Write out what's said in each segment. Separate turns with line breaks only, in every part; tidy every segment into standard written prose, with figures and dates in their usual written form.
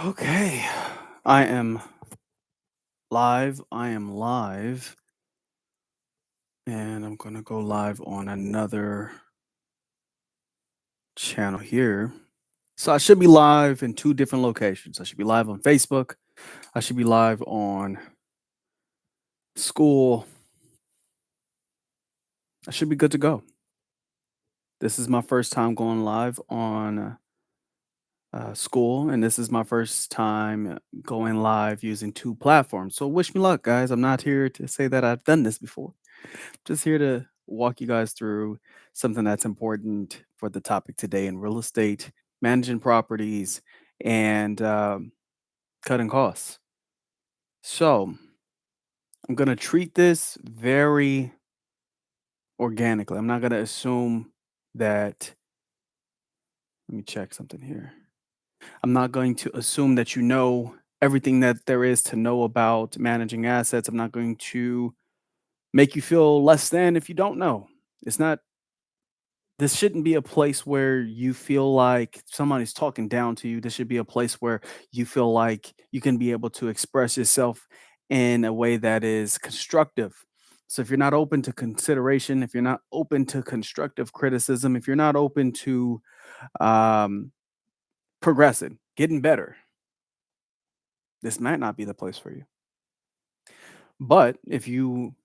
Okay. I am live. I am live. And I'm going to go live on another channel here. So I should be live in two different locations. I should be live on Facebook. I should be live on school. I should be good to go. This is my first time going live on school, and this is my first time going live using two platforms. So wish me luck, guys. I'm not here to say that I've done this before. Just here to walk you guys through something that's important for the topic today in real estate, managing properties, and cutting costs. So I'm going to treat this very organically. I'm not going to assume that, let me check something here. I'm not going to assume that you know everything that there is to know about managing assets. I'm not going to make you feel less than if you don't know. It's not This shouldn't be a place where you feel like somebody's talking down to you. This should be a place where you feel like you can be able to express yourself in a way that is constructive. So if you're not open to consideration, if you're not open to constructive criticism, if you're not open to um, progressing, getting better, this might not be the place for you. But if you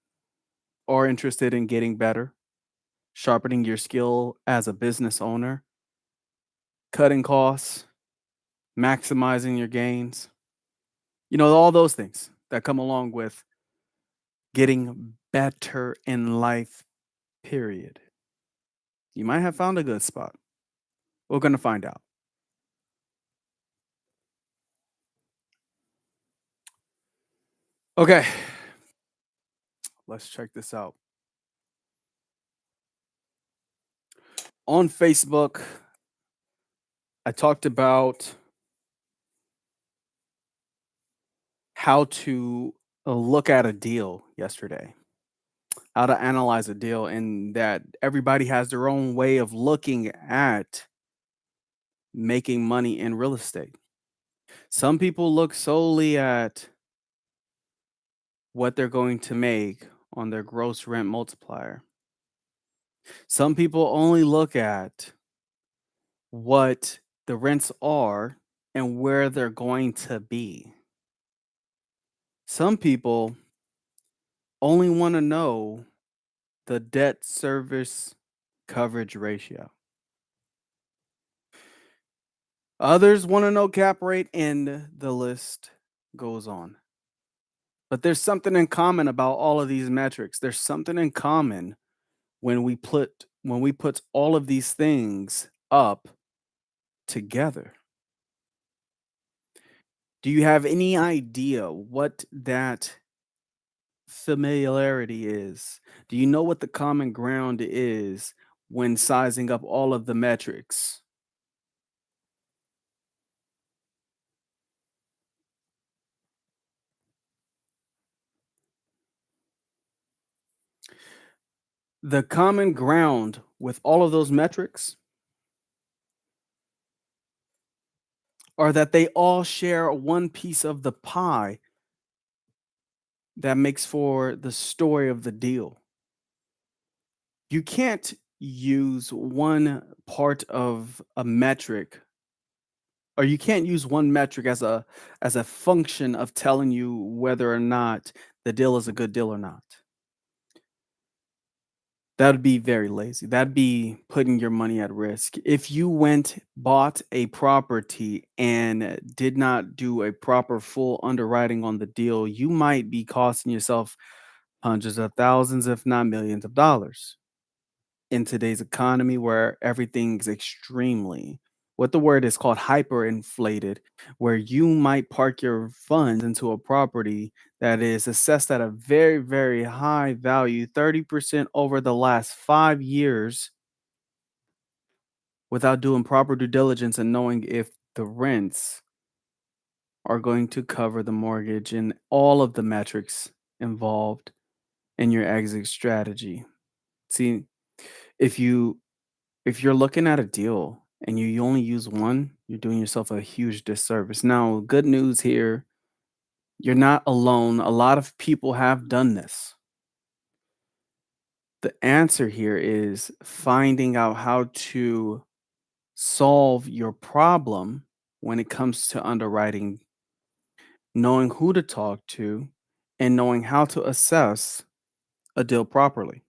are interested in getting better, sharpening your skill as a business owner, cutting costs, maximizing your gains, all those things that come along with getting better in life, period. You might have found a good spot. We're going to find out. Okay, let's check this out. On Facebook, I talked about how to look at a deal yesterday, how to analyze a deal, and that everybody has their own way of looking at making money in real estate. Some people look solely at what they're going to make on their gross rent multiplier. Some people only look at what the rents are and where they're going to be. Some people only want to know the debt service coverage ratio. Others want to know cap rate, and the list goes on. But there's something in common about all of these metrics. There's something in common when we put all of these things up together. Do you have any idea what that familiarity is? Do you know what the common ground is when sizing up all of the metrics? The common ground with all of those metrics are that they all share one piece of the pie that makes for the story of the deal. You can't use one part of a metric, or you can't use one metric as a function of telling you whether or not the deal is a good deal or not. That'd be very lazy. That'd be putting your money at risk. If you bought a property and did not do a proper full underwriting on the deal, you might be costing yourself hundreds of thousands, if not millions of dollars. In today's economy where everything's extremely, what the word is called, hyperinflated, where you might park your funds into a property that is assessed at a very, very high value, 30% over the last 5 years, without doing proper due diligence and knowing if the rents are going to cover the mortgage and all of the metrics involved in your exit strategy. See, if you if you're looking at a deal and you only use one, you're doing yourself a huge disservice. Now, good news here, you're not alone. A lot of people have done this. The answer here is finding out how to solve your problem when it comes to underwriting, knowing who to talk to, and knowing how to assess a deal properly.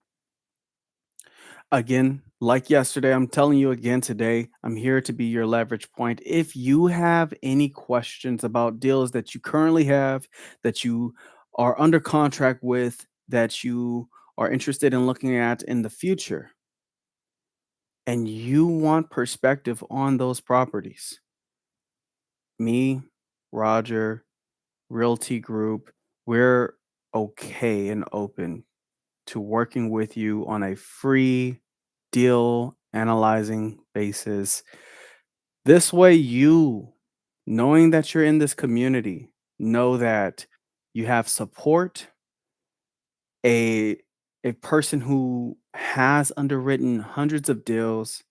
Again, like yesterday, I'm telling you again today, I'm here to be your leverage point. If you have any questions about deals that you currently have, that you are under contract with, that you are interested in looking at in the future, and you want perspective on those properties, me, Roger, Realty Group, we're okay and open to working with you on a free deal analyzing basis. This way, you, knowing that you're in this community, know that you have support, a a person who has underwritten hundreds of deals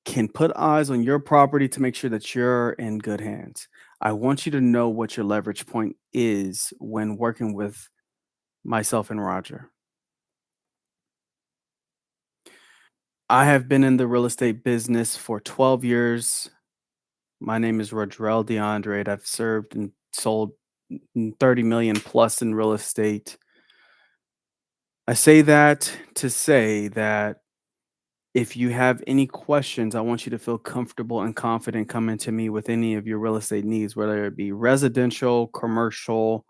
can put eyes on your property to make sure that you're in good hands. I want you to know what your leverage point is when working with myself and Roger. I have been in the real estate business for 12 years. My name is Rodrelle DeAndre. I've served and sold 30 million plus in real estate. I say that to say that if you have any questions, I want you to feel comfortable and confident coming to me with any of your real estate needs, whether it be residential, commercial,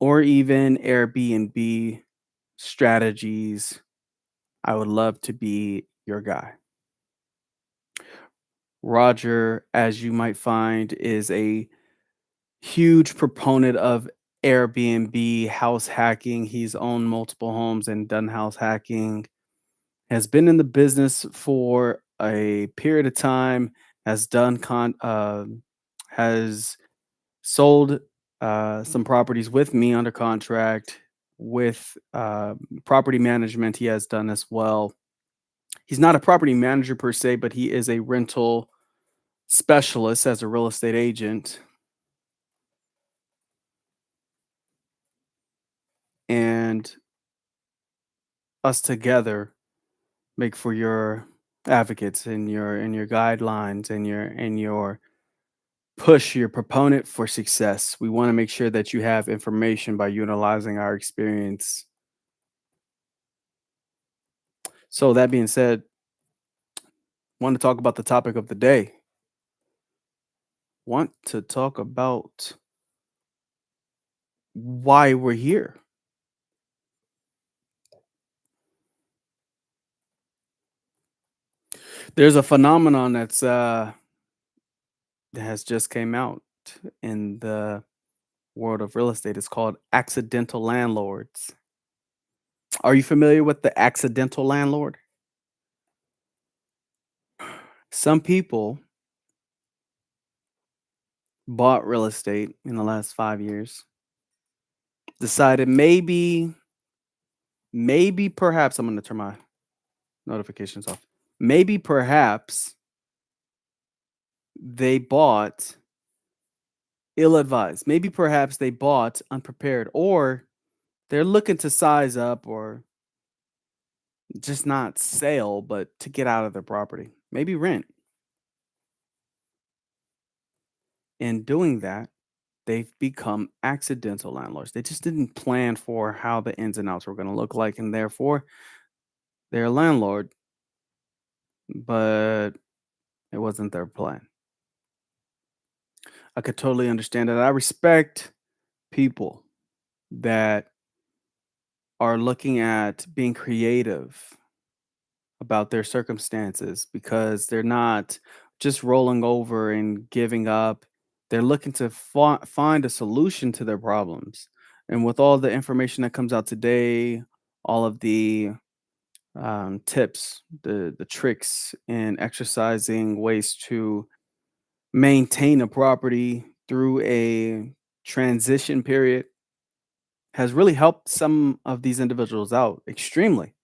or even Airbnb strategies. I would love to be your guy. Roger, as you might find, is a huge proponent of Airbnb, house hacking. He's owned multiple homes and done house hacking, has been in the business for a period of time, has done has sold some properties with me under contract with property management he has done as well. He's not a property manager per se, but he is a rental specialist as a real estate agent. And us together make for your advocates and your guidelines and your push your proponent for success. We want to make sure that you have information by utilizing our experience. So that being said, want to talk about the topic of the day. Want to talk about why we're here. There's a phenomenon that has just came out in the world of real estate. It's called accidental landlords. Are you familiar with the accidental landlord? Some people bought real estate in the last 5 years, decided maybe perhaps I'm going to turn my notifications off. Maybe perhaps they bought ill advised. Maybe perhaps they bought unprepared, or they're looking to size up or just not sell, but to get out of their property, maybe rent. In doing that, they've become accidental landlords. They just didn't plan for how the ins and outs were going to look like, and therefore they're a landlord, but it wasn't their plan. I could totally understand that. I respect people that are looking at being creative about their circumstances because they're not just rolling over and giving up. They're looking to find a solution to their problems. And with all the information that comes out today, all of the tips, the tricks, and exercising ways to maintain a property through a transition period has really helped some of these individuals out extremely.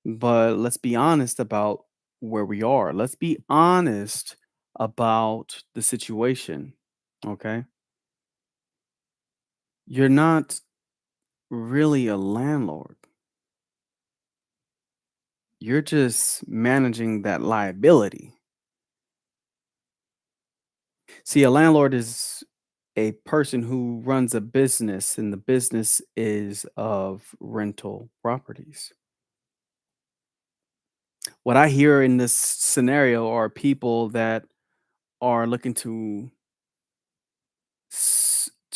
But let's be honest about where we are. Let's be honest about the situation. Okay. You're not really a landlord, you're just managing that liability. See, a landlord is a person who runs a business, and the business is of rental properties. What I hear in this scenario are people that are looking to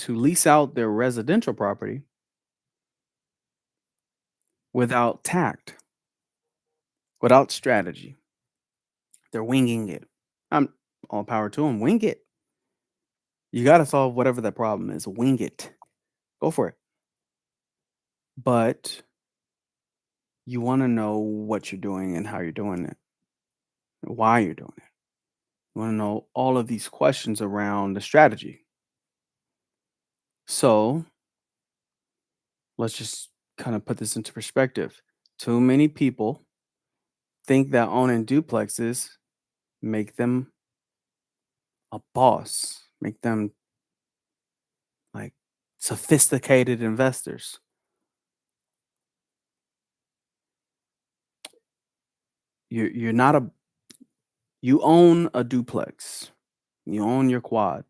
lease out their residential property without tact, without strategy. They're winging it. I'm all power to them. Wing it. You got to solve whatever that problem is. Wing it. Go for it. But you want to know what you're doing and how you're doing it, why you're doing it. You want to know all of these questions around the strategy. So let's just kind of put this into perspective. Too many people think that owning duplexes make them a boss, make them like sophisticated investors. You're not a You own a duplex. You own your quad.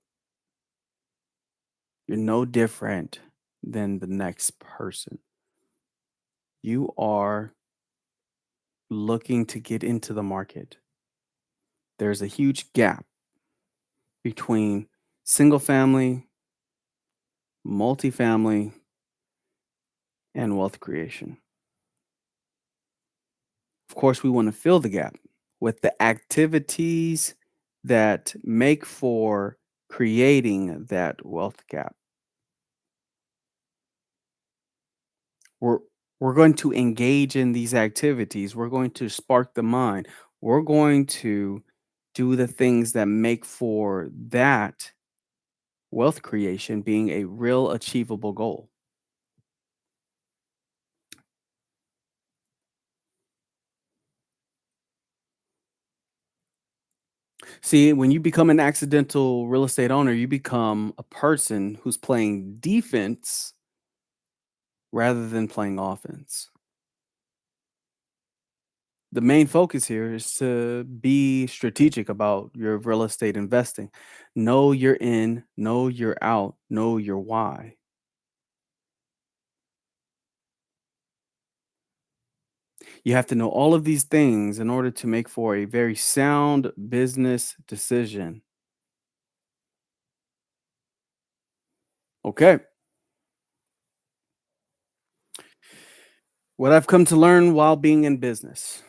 You're no different than the next person. You are looking to get into the market. There's a huge gap between single family, multifamily, and wealth creation. Of course, we want to fill the gap with the activities that make for creating that wealth gap. We're we're going to engage in these activities. We're going to spark the mind. We're going to do the things that make for that wealth creation being a real achievable goal. See, when you become an accidental real estate owner, you become a person who's playing defense rather than playing offense. The main focus here is to be strategic about your real estate investing. Know your in, know your out, know your why. You have to know all of these things in order to make for a very sound business decision. Okay. What I've come to learn while being in business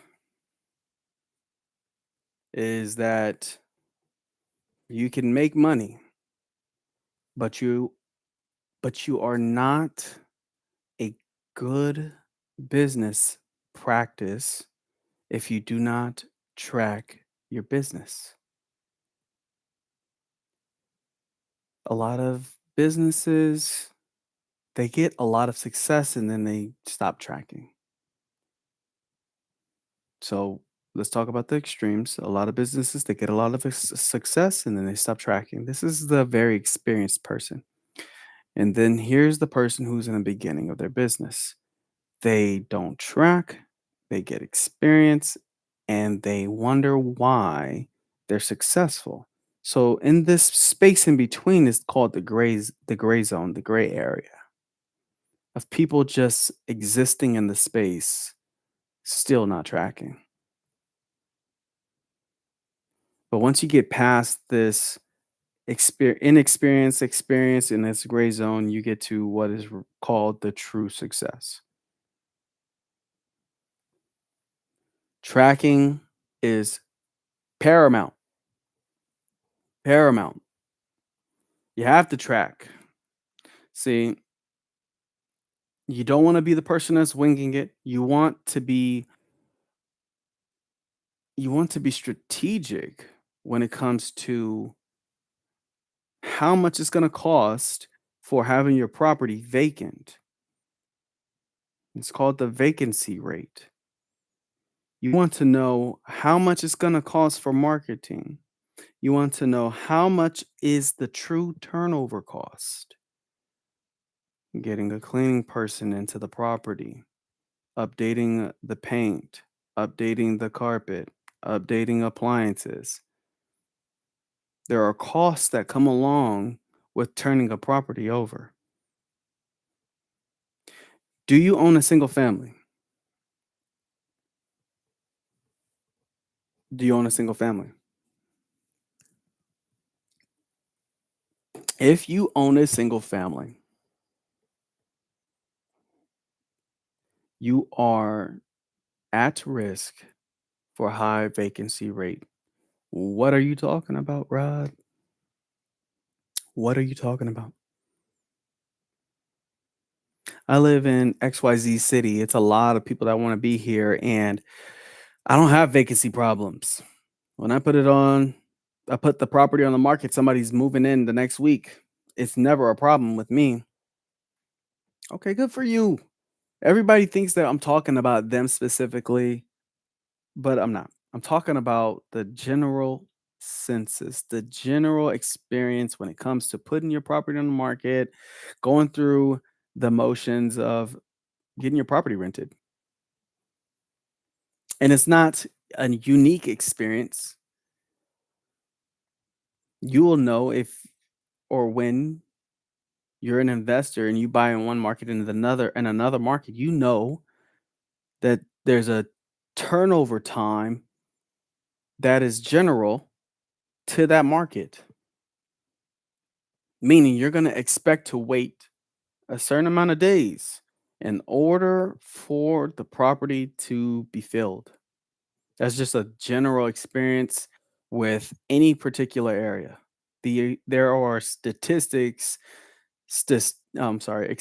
is that you can make money, but you are not a good business practice if you do not track your business. A lot of businesses, they get a lot of success and then they stop tracking. So let's talk about the extremes. A lot of businesses, they get a lot of success and then they stop tracking. This is the very experienced person. And then here's the person who's in the beginning of their business. They don't track, they get experience, and they wonder why they're successful. So in this space in between is called the gray zone, the gray area of people just existing in the space, still not tracking. But once you get past this inexperience, experience in this gray zone, you get to what is called the true success. Tracking is paramount. Paramount. You have to track. See, you don't want to be the person that's winging it. You want to be strategic when it comes to how much it's going to cost for having your property vacant. It's called the vacancy rate. You want to know how much it's going to cost for marketing. You want to know how much is the true turnover cost. Getting a cleaning person into the property, updating the paint, updating the carpet, updating appliances. There are costs that come along with turning a property over. Do you own a single family? Do you own a single family? If you own a single family, you are at risk for high vacancy rate. What are you talking about, Rod? What are you talking about? I live in XYZ city. It's a lot of people that want to be here, and I don't have vacancy problems. When I put the property on the market, somebody's moving in the next week. It's never a problem with me. Okay, good for you. Everybody thinks that I'm talking about them specifically, but I'm not. I'm talking about the general census, the general experience when it comes to putting your property on the market, going through the motions of getting your property rented. And it's not a unique experience. You will know if or when you're an investor and you buy in one market and another market, you know that there's a turnover time that is general to that market, meaning you're going to expect to wait a certain amount of days in order for the property to be filled. That's just a general experience with any particular area. There are statistics, I'm sorry,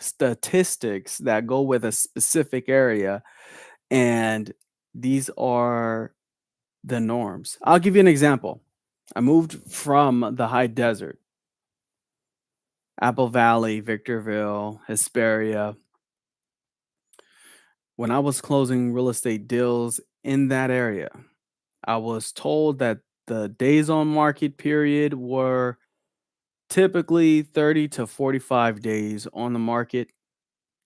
statistics that go with a specific area, and these are the norms. I'll give you an example. I moved from the high desert, Apple Valley, Victorville, Hesperia. When I was closing real estate deals in that area, I was told that the days on market period were typically 30 to 45 days on the market,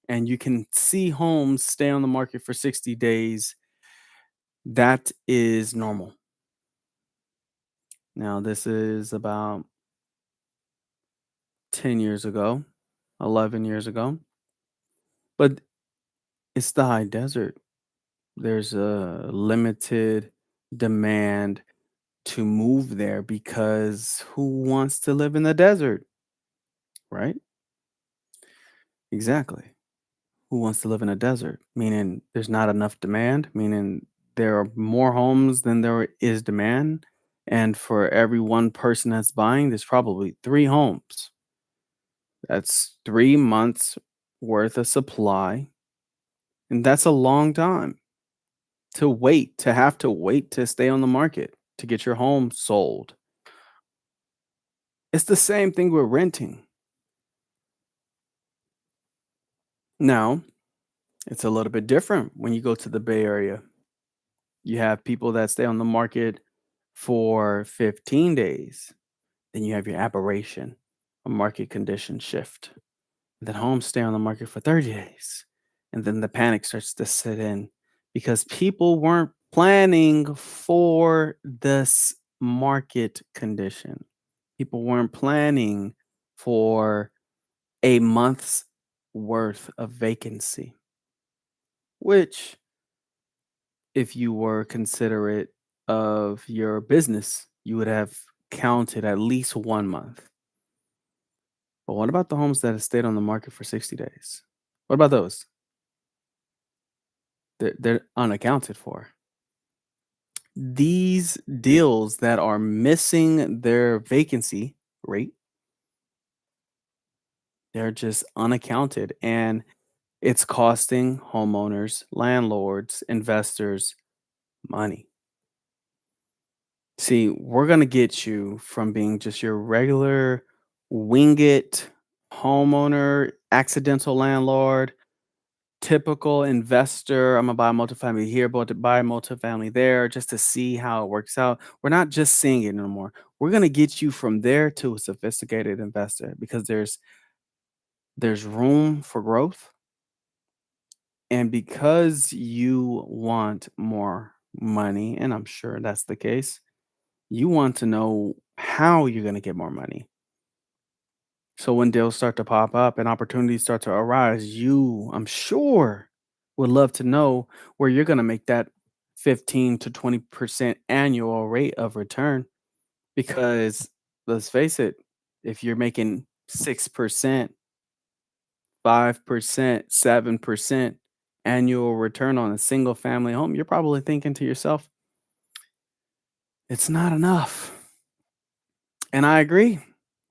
and you can see homes stay on the market for 60 days. That is normal. Now, this is about 10 years ago, 11 years ago, but it's the high desert. There's a limited demand to move there because who wants to live in the desert, right? Exactly. Who wants to live in a desert? Meaning there's not enough demand, meaning there are more homes than there is demand. And for every one person that's buying, there's probably three homes. That's 3 months worth of supply. And that's a long time to have to wait to stay on the market to get your home sold. It's the same thing with renting. Now, it's a little bit different when you go to the Bay Area. You have people that stay on the market for 15 days. Then you have your aberration, a market condition shift. Then homes stay on the market for 30 days. And then the panic starts to sit in because people weren't planning for this market condition. People weren't planning for a month's worth of vacancy, which, if you were considerate of your business, you would have counted at least 1 month. But what about the homes that have stayed on the market for 60 days? What about those? They're unaccounted for. These deals that are missing their vacancy rate, they're just unaccounted. And it's costing homeowners, landlords, investors money. See, we're going to get you from being just your regular wing it homeowner, accidental landlord, typical investor, I'm gonna buy multifamily here, but to buy multifamily there just to see how it works out. We're not just seeing it anymore. We're gonna get you from there to a sophisticated investor because there's room for growth, and because you want more money, and I'm sure that's the case, you want to know how you're gonna get more money. So when deals start to pop up and opportunities start to arise, you, I'm sure, would love to know where you're going to make that 15 to 20% annual rate of return. Because let's face it, if you're making 6%, 5%, 7% annual return on a single family home, you're probably thinking to yourself, it's not enough. And I agree.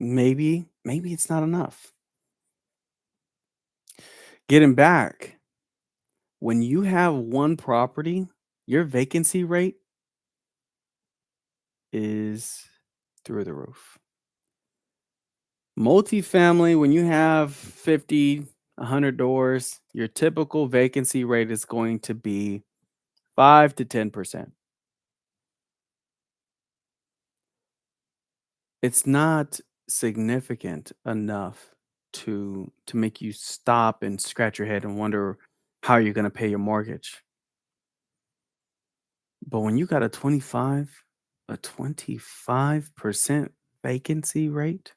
Maybe it's not enough. Getting back, when you have one property, your vacancy rate is through the roof. Multifamily, when you have 50, 100 doors, your typical vacancy rate is going to be 5 to 10%. It's not significant enough to make you stop and scratch your head and wonder how you're going to pay your mortgage. But when you got a 25% vacancy rate,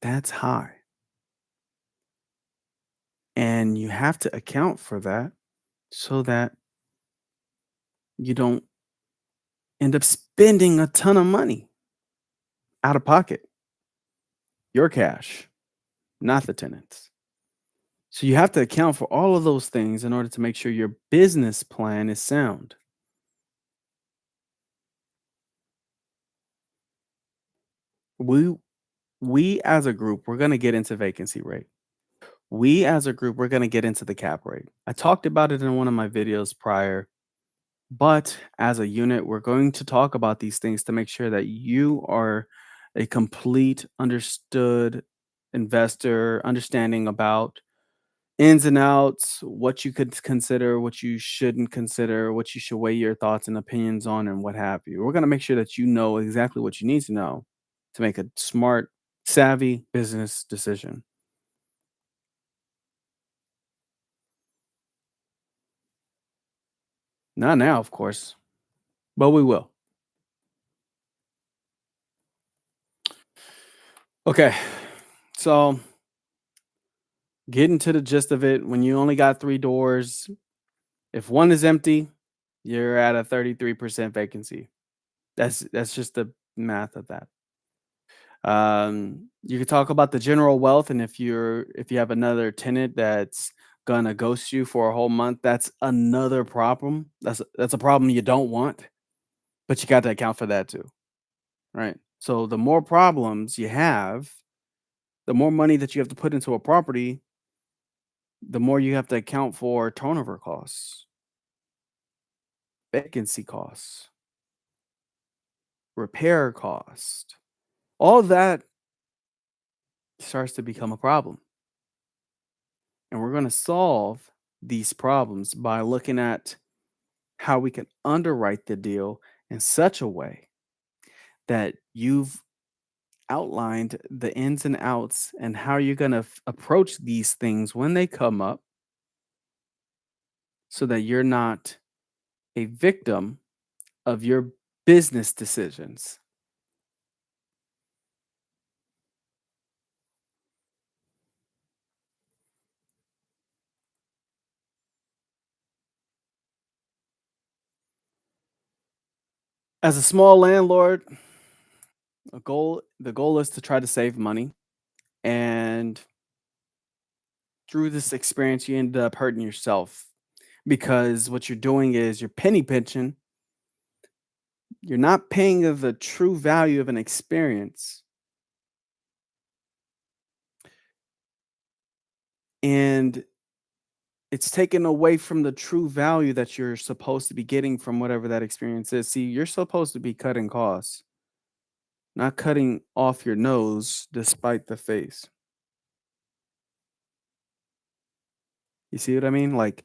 that's high. And you have to account for that so that you don't end up spending a ton of money out of pocket, your cash, not the tenants. So you have to account for all of those things in order to make sure your business plan is sound. We we as a group, we're going to get into vacancy rate. We as a group, we're going to get into the cap rate. I talked about it in one of my videos prior. But as a unit, we're going to talk about these things to make sure that you are a complete, understood investor, understanding about ins and outs, what you could consider, what you shouldn't consider, what you should weigh your thoughts and opinions on, and what have you. We're going to make sure that you know exactly what you need to know to make a smart, savvy business decision. Not now, of course, but we will. Okay. So, getting to the gist of it, when you only got 3 doors, if one is empty, you're at a 33% vacancy. That's just the math of that. You could talk about the general wealth, and if you have another tenant that's gonna ghost you for a whole month, that's another problem. That's a problem you don't want, but you got to account for that too, right? So the more problems you have, the more money that you have to put into a property, the more you have to account for turnover costs, vacancy costs, repair cost. All of that starts to become a problem. And we're going to solve these problems by looking at how we can underwrite the deal in such a way that you've outlined the ins and outs and how you're going to approach these things when they come up so that you're not a victim of your business decisions. As a small landlord, the goal is to try to save money, and through this experience you end up hurting yourself because what you're doing is you're penny pinching. You're not paying the true value of an experience, and it's taken away from the true value that you're supposed to be getting from whatever that experience is. See, you're supposed to be cutting costs, not cutting off your nose despite the face. You see what I mean? Like,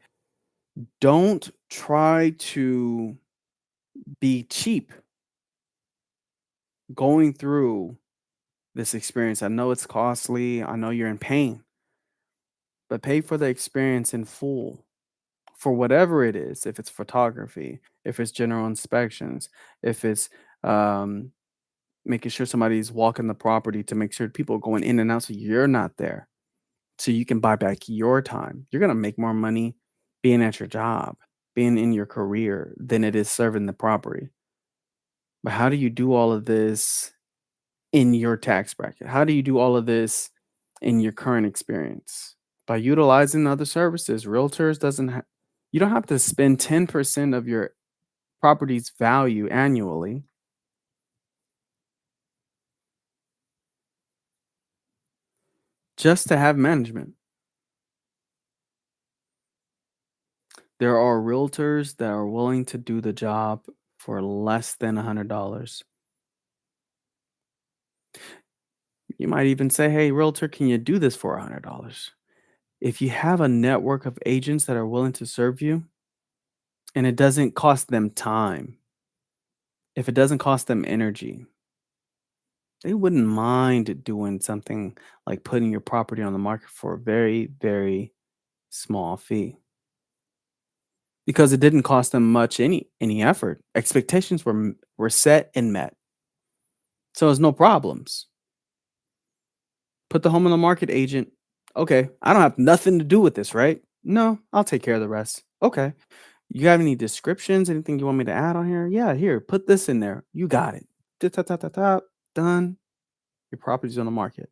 don't try to be cheap going through this experience. I know it's costly. I know you're in pain, but pay for the experience in full for whatever it is. If it's photography, if it's general inspections, if it's um, making sure somebody's walking the property to make sure people are going in and out so you're not there, so you can buy back your time. You're gonna make more money being at your job, being in your career than it is serving the property. But how do you do all of this in your tax bracket? How do you do all of this in your current experience? By utilizing other services. Realtors doesn't you don't have to spend 10% of your property's value annually just to have management. There are realtors that are willing to do the job for less than $100. You might even say, "Hey, realtor, can you do this for $100?" If you have a network of agents that are willing to serve you and it doesn't cost them time, if it doesn't cost them energy, they wouldn't mind doing something like putting your property on the market for a very, very small fee because it didn't cost them much any effort. Expectations were set and met. So there's no problems. Put the home on the market, agent. Okay, I don't have nothing to do with this, right? No, I'll take care of the rest. Okay. You have any descriptions? Anything you want me to add on here? Yeah, here, put this in there. You got it. Ta-ta-ta-ta-ta, done. Your property's on the market.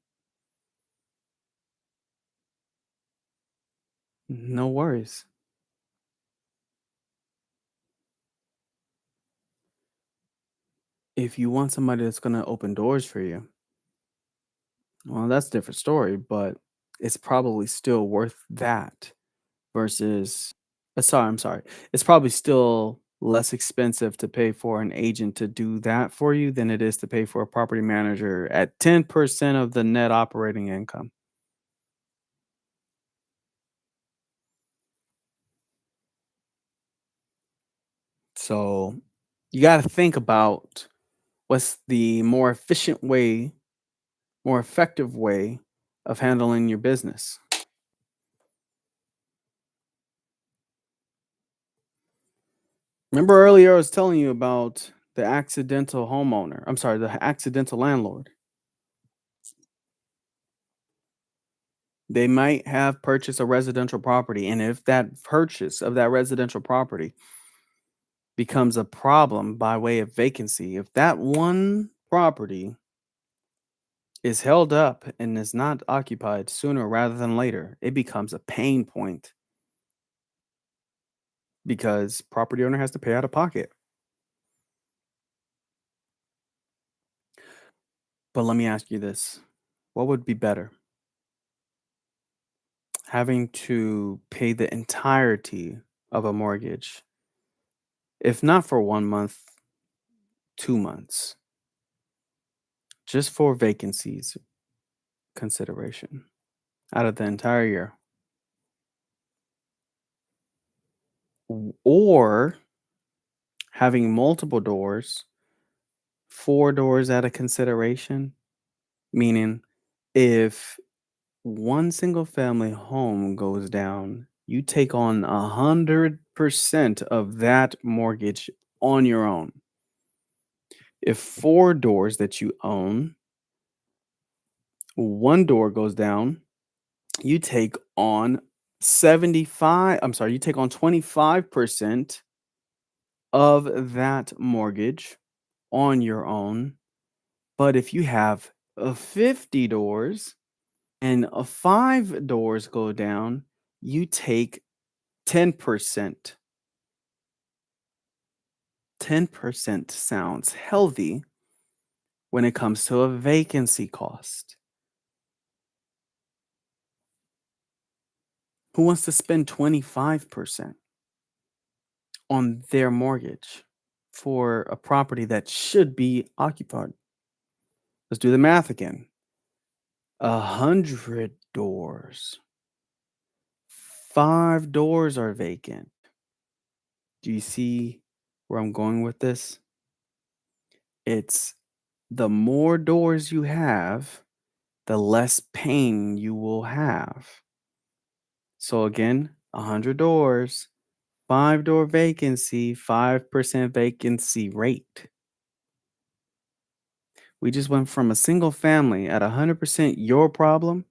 No worries. If you want somebody that's gonna open doors for you, well, that's a different story, but it's probably still worth that versus I'm sorry. It's probably still less expensive to pay for an agent to do that for you than it is to pay for a property manager at 10% of the net operating income. So you got to think about what's the more efficient way, more effective way of handling your business. Remember earlier I was telling you about the accidental homeowner. I'm sorry, the accidental landlord. They might have purchased a residential property, and if that purchase of that residential property becomes a problem by way of vacancy, if that one property is held up and is not occupied sooner rather than later, it becomes a pain point because property owner has to pay out of pocket. But let me ask you this. What would be better? Having to pay the entirety of a mortgage, if not for 1 month, 2 months, just for vacancies consideration out of the entire year, or having multiple doors, 4 doors at a consideration, meaning if one single family home goes down, you take on 100% of that mortgage on your own. If 4 doors that you own, one door goes down, you take on 25% of that mortgage on your own. But if you have 50 doors and 5 doors go down, you take 10%. 10% sounds healthy when it comes to a vacancy cost. Who wants to spend 25% on their mortgage for a property that should be occupied? Let's do the math again. 100 doors, 5 doors are vacant. Do you see where I'm going with this? It's the more doors you have, the less pain you will have. So again, 100 doors, 5 door vacancy, 5% vacancy rate. We just went from a single family at 100% your problem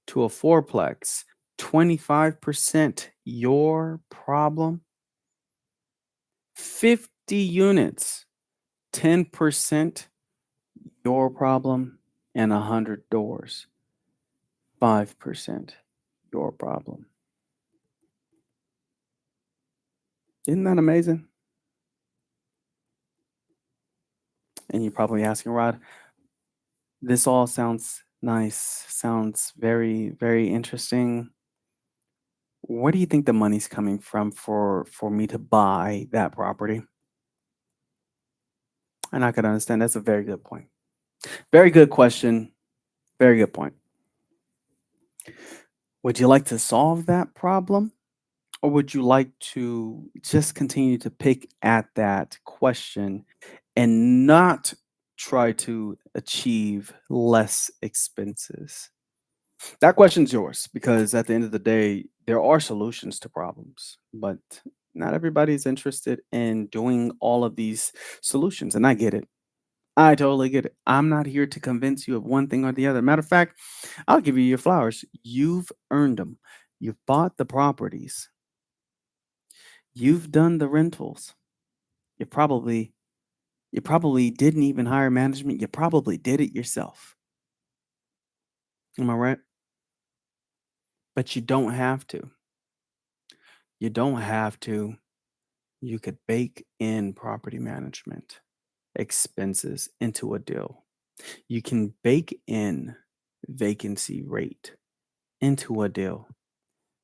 to a fourplex, 25% your problem, 50 units, 10% your problem, and 100 doors, 5% your problem. Isn't that amazing? And you're probably asking, Rod, this all sounds nice, sounds very, very interesting. Where do you think the money's coming from for me to buy that property? And I could understand that's a very good point. Very good question. Very good point. Would you like to solve that problem? Or would you like to just continue to pick at that question and not try to achieve less expenses? That question's yours because at the end of the day, there are solutions to problems, but not everybody's interested in doing all of these solutions. And I get it. I totally get it. I'm not here to convince you of one thing or the other. Matter of fact, I'll give you your flowers. You've earned them. You've bought the properties. You've done the rentals. You probably you probably didn't even hire management. You probably did it yourself. Am I right? But you don't have to. You don't have to. You could bake in property management expenses into a deal. You can bake in vacancy rate into a deal.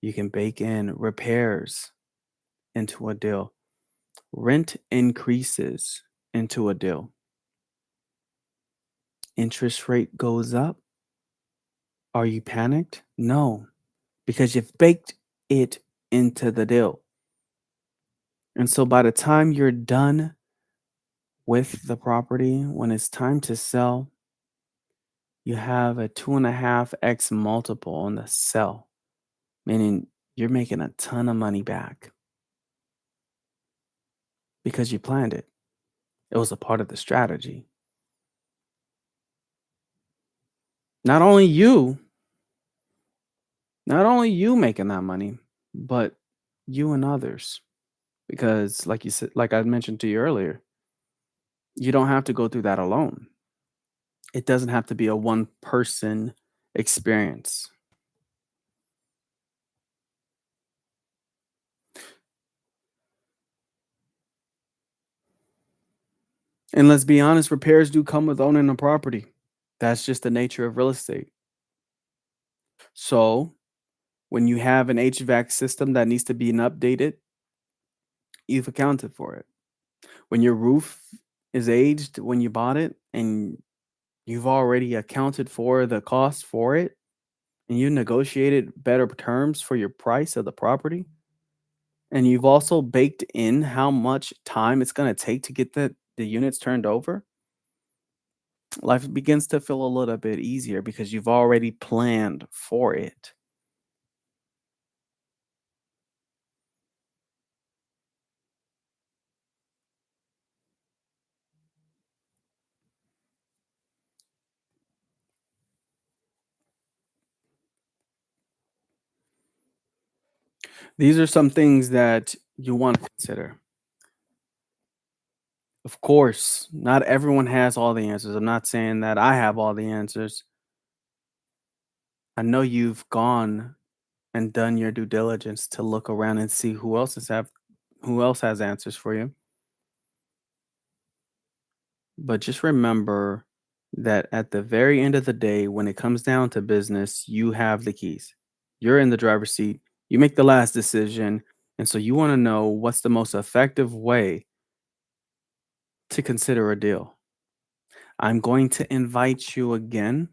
You can bake in repairs into a deal, rent increases into a deal. Interest rate goes up. Are you panicked? No, because you've baked it into the deal. And so by the time you're done with the property, when it's time to sell, you have a 2.5x multiple on the sell, meaning you're making a ton of money back because you planned it. It was a part of the strategy. Not only you, not only you making that money, but you and others. Because like you said, like I mentioned to you earlier, you don't have to go through that alone. It doesn't have to be a one person experience. And let's be honest, repairs do come with owning a property. That's just the nature of real estate. So when you have an HVAC system that needs to be updated, you've accounted for it. When your roof is aged when you bought it and you've already accounted for the cost for it and you negotiated better terms for your price of the property, and you've also baked in how much time it's going to take to get the units turned over, life begins to feel a little bit easier because you've already planned for it. These are some things that you want to consider. Of course, not everyone has all the answers. I'm not saying that I have all the answers. I know you've gone and done your due diligence to look around and see who else has answers for you. But just remember that at the very end of the day, when it comes down to business, you have the keys. You're in the driver's seat. You make the last decision. And so you want to know what's the most effective way to consider a deal. I'm going to invite you again.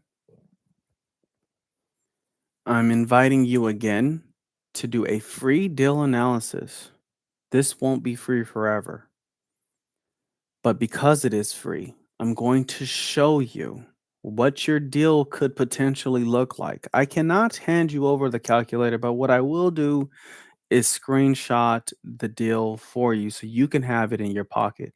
I'm inviting you again to do a free deal analysis. This won't be free forever, but because it is free, I'm going to show you what your deal could potentially look like. I cannot hand you over the calculator, but what I will do is screenshot the deal for you so you can have it in your pocket.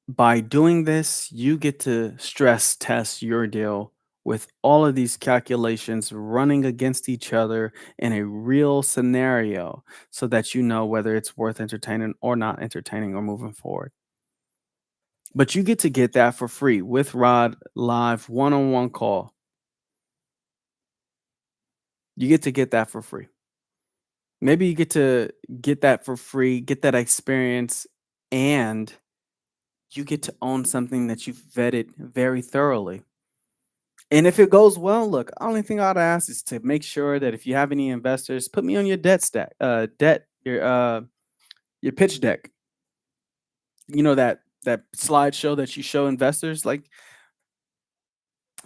By doing this, you get to stress test your deal with all of these calculations running against each other in a real scenario so that you know whether it's worth entertaining or not entertaining or moving forward. But you get that for free with Rod live one-on-one call. You get that for free. Maybe you get to get that for free, get that experience, and you get to own something that you've vetted very thoroughly. And if it goes well, look, only thing I'd ask is to make sure that if you have any investors, put me on your debt stack, your pitch deck. You know that slideshow that you show investors, like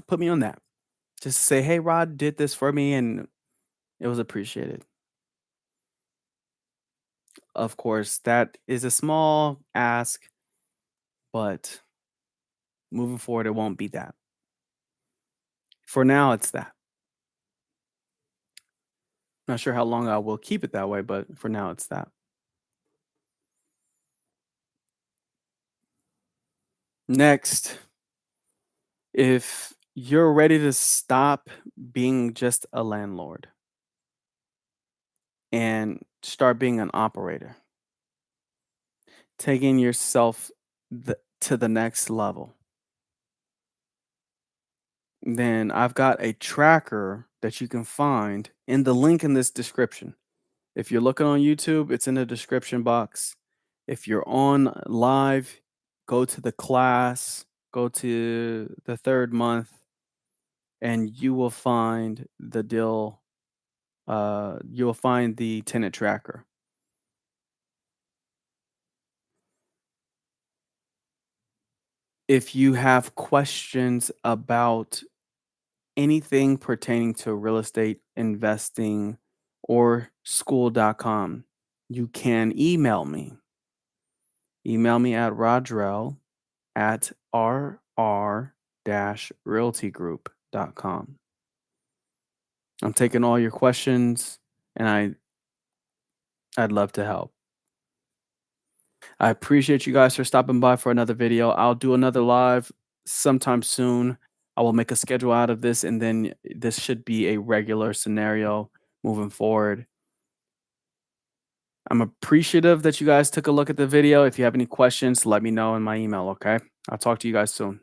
put me on that. Just say, hey, Rod did this for me, and it was appreciated. Of course, that is a small ask, but moving forward, it won't be that. For now, it's that. Not sure how long I will keep it that way, but for now, it's that. Next, if you're ready to stop being just a landlord and start being an operator, taking yourself to the next level, then I've got a tracker that you can find in the link in this description. If you're looking on YouTube, it's in the description box. If you're on live, go to the class, go to the third month, and you will find the deal. You will find the tenant tracker. If you have questions about anything pertaining to real estate investing or school.com, you can email me. Email me at Rodrelle at rr-realtygroup.com. I'm taking all your questions and I'd love to help. I appreciate you guys for stopping by for another video. I'll do another live sometime soon. I will make a schedule out of this and then this should be a regular scenario moving forward. I'm appreciative that you guys took a look at the video. If you have any questions, let me know in my email, okay? I'll talk to you guys soon.